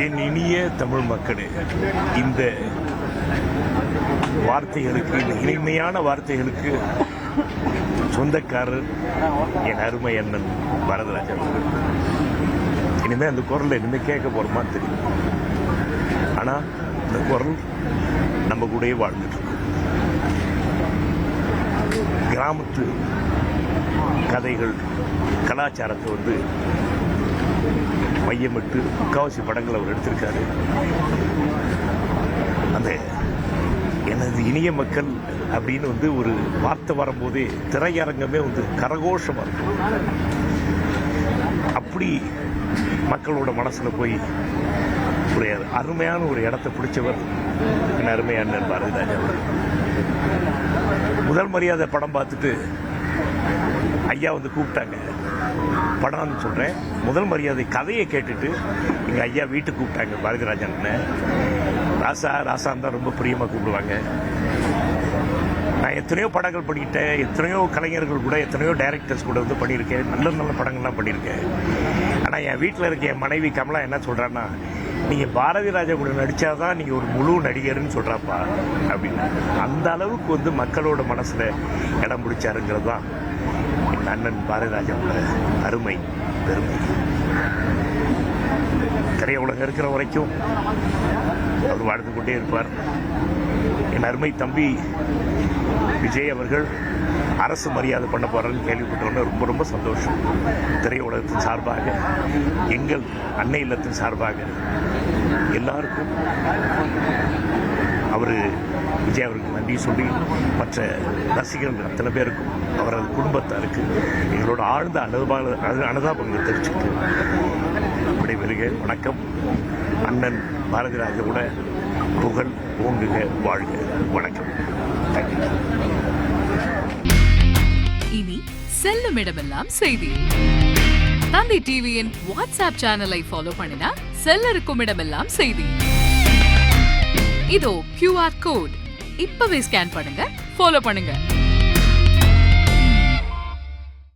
என் இனிய தமிழ் மக்களே, இந்த வார்த்தைகளுக்கு, இந்த இனிமையான வார்த்தைகளுக்கு சொந்தக்காரர் என் அருமை அண்ணன் பாரதிராஜன். இனிமே அந்த குரல் இனிமே கேட்க போறோமா தெரியும். ஆனா இந்த குரல் நம்ம கூடயே வாழ்ந்துட்டு இருக்கு. கிராமத்து கதைகள், கலாச்சாரத்தை மையமிட்டு முக்காவாசி படங்கள் அவர் எடுத்திருக்காரு. அந்த எனது இனிய மக்கள் அப்படின்னு ஒரு வார்த்தை வரும்போதே திரையரங்கமே கரகோஷமா இருக்கும். அப்படி மக்களோட மனசுல போய் ஒரு அருமையான ஒரு இடத்தை பிடிச்சவர் என் அருமையான பாரதிராஜன் அவர். முதல் மரியாதை படம் பார்த்துட்டு ஐயா கூப்பிட்டாங்க. படம்னு சொல்றேன், முதல் மரியாதை கதையை கேட்டுட்டு எங்க ஐயா வீட்டுக்கு கூப்பிட்டாங்க. பாரதிராஜன் ராசா ராசான் தான் ரொம்ப பிரியமா கூப்பிடுவாங்க. நான் எத்தனையோ படங்கள் பண்ணிட்டேன், எத்தனையோ கலைஞர்கள் கூட, எத்தனையோ டைரக்டர்ஸ் கூட பண்ணியிருக்கேன், நல்ல நல்ல படங்கள்லாம் பண்ணியிருக்கேன். ஆனால் என் வீட்டில் இருக்க என் மனைவி கமலா என்ன சொல்கிறான்னா, நீங்கள் பாரதிராஜா கூட நடித்தாதான் நீங்கள் ஒரு முழு நடிகர்னு சொல்கிறாப்பா அப்படின்னு. அந்த அளவுக்கு மக்களோட மனசில் இடம் பிடிச்சாருங்கிறது தான் என் அண்ணன் பாரதிராஜாவோட அருமை பெருமை. திரையுலகம் இருக்கிற வரைக்கும் அவர் வாழ்ந்து கொண்டே இருப்பார். என் அருமை தம்பி விஜய் அவர்கள் அரசு மரியாதை பண்ண போறாருன்னு கேள்விப்பட்டோன்னு ரொம்ப ரொம்ப சந்தோஷம். திரையுலகத்தின் சார்பாக, எங்கள் அன்னை இல்லத்தின் சார்பாக எல்லாருக்கும் விஜய் அவருக்கு நன்றி சொல்லி, மற்ற ரசிகர்கள் அத்தனை பேருக்கும், அவரது குடும்பத்தாருக்கு எங்களோட ஆழ்ந்த அனுதாபங்களை தெரிவிச்சுட்டு விடைபெறுக. வணக்கம். அண்ணன் பாரதிராஜாவோட புகழ் ஓங்குக, வாழ்க. வணக்கம். இனி செல்லும் இடமெல்லாம் செய்தி. தந்தை டிவியின் வாட்ஸ்அப் சேனலை ஃபாலோ பண்ணினா செல்ல இருக்கும் இடமெல்லாம் செய்தி. இதோ QR கோட் இப்பவே ஸ்கேன் பண்ணுங்க, ஃபாலோ பண்ணுங்க.